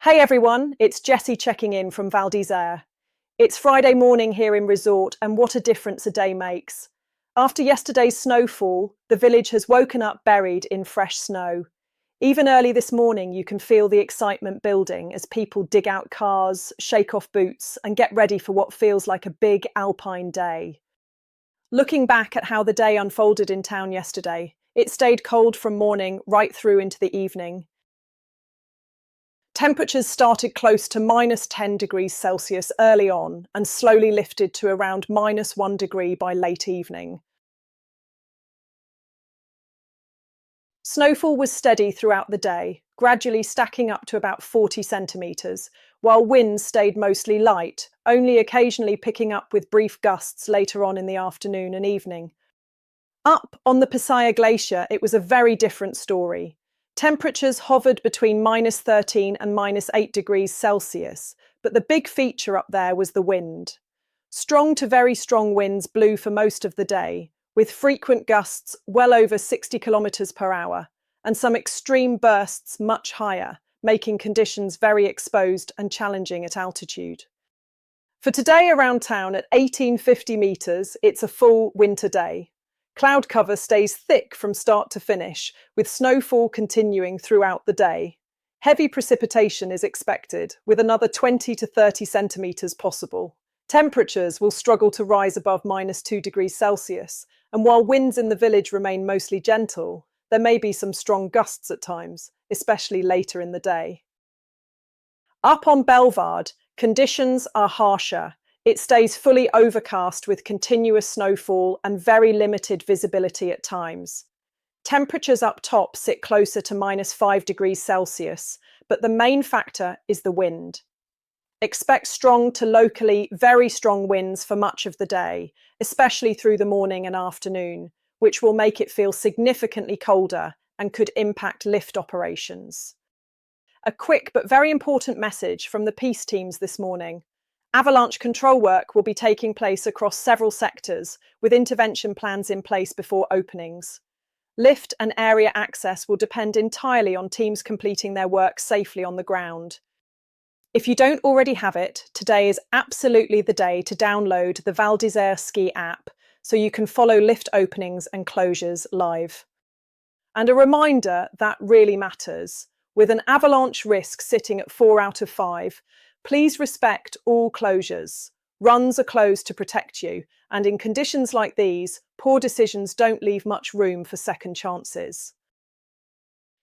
Hey everyone, it's Jessie checking in from Val d'Isère. It's Friday morning here in resort, and what a difference a day makes. After yesterday's snowfall, the village has woken up buried in fresh snow. Even early this morning, you can feel the excitement building as people dig out cars, shake off boots, and get ready for what feels like a big alpine day. Looking back at how the day unfolded in town yesterday, it stayed cold from morning right through into the evening. Temperatures started close to -10 degrees Celsius early on and slowly lifted to around -1 degree by late evening. Snowfall was steady throughout the day, gradually stacking up to about 40 centimetres, while winds stayed mostly light, only occasionally picking up with brief gusts later on in the afternoon and evening. Up on the Pasaya Glacier, it was a very different story. Temperatures hovered between -13 and -8 degrees Celsius, but the big feature up there was the wind. Strong to very strong winds blew for most of the day, with frequent gusts well over 60 kilometres per hour, and some extreme bursts much higher, making conditions very exposed and challenging at altitude. For today around town at 1850 metres, it's a full winter day. Cloud cover stays thick from start to finish, with snowfall continuing throughout the day. Heavy precipitation is expected, with another 20 to 30 centimetres possible. Temperatures will struggle to rise above -2 degrees Celsius, and while winds in the village remain mostly gentle, there may be some strong gusts at times, especially later in the day. Up on Bellevarde, conditions are harsher. It stays fully overcast with continuous snowfall and very limited visibility at times. Temperatures up top sit closer to -5 degrees Celsius, but the main factor is the wind. Expect strong to locally very strong winds for much of the day, especially through the morning and afternoon, which will make it feel significantly colder and could impact lift operations. A quick but very important message from the peace teams this morning. Avalanche control work will be taking place across several sectors, with intervention plans in place before openings. Lift and area access will depend entirely on teams completing their work safely on the ground. If you don't already have it, today is absolutely the day to download the Val d'Isère Ski app so you can follow lift openings and closures live. And a reminder that really matters. With an avalanche risk sitting at 4 out of 5, please respect all closures. Runs are closed to protect you, and in conditions like these, poor decisions don't leave much room for second chances.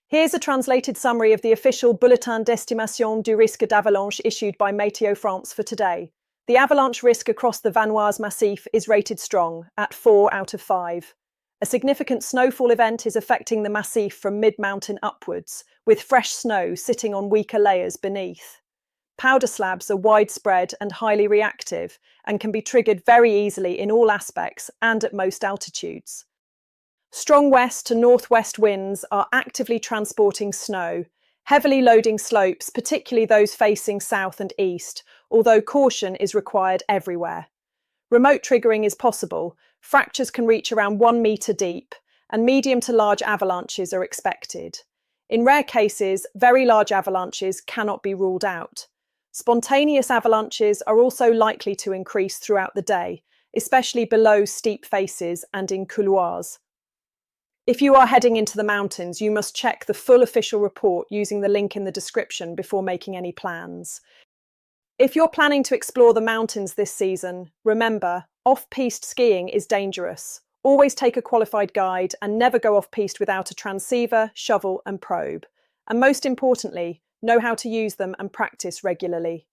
Here's a translated summary of the official Bulletin d'estimation du risque d'avalanche issued by Météo France for today. The avalanche risk across the Vanoise Massif is rated strong, at 4 out of 5. A significant snowfall event is affecting the massif from mid-mountain upwards, with fresh snow sitting on weaker layers beneath. Powder slabs are widespread and highly reactive and can be triggered very easily in all aspects and at most altitudes. Strong west to northwest winds are actively transporting snow, heavily loading slopes, particularly those facing south and east, although caution is required everywhere. Remote triggering is possible. Fractures can reach around 1 metre deep, and medium to large avalanches are expected. In rare cases, very large avalanches cannot be ruled out. Spontaneous avalanches are also likely to increase throughout the day, especially below steep faces and in couloirs. If you are heading into the mountains, you must check the full official report using the link in the description before making any plans. If you're planning to explore the mountains this season, remember, off-piste skiing is dangerous. Always take a qualified guide and never go off-piste without a transceiver, shovel and probe. And most importantly, know how to use them and practice regularly.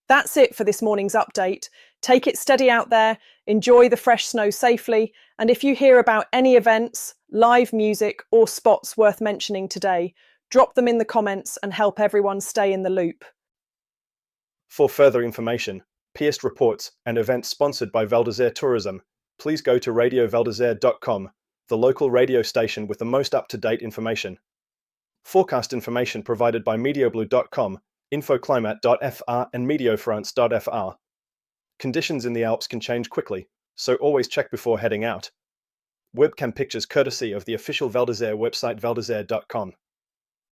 That's it for this morning's update. Take it steady out there, enjoy the fresh snow safely, and if you hear about any events, live music or spots worth mentioning today, drop them in the comments and help everyone stay in the loop. For further information, pierced reports and events sponsored by Val d'Isère Tourism, please go to radiovaldisere.com, the local radio station with the most up-to-date information. Forecast information provided by meteoblue.com, infoclimat.fr and meteofrance.fr. Conditions in the Alps can change quickly, so always check before heading out. Webcam pictures courtesy of the official Val d'Isère website valdisere.com.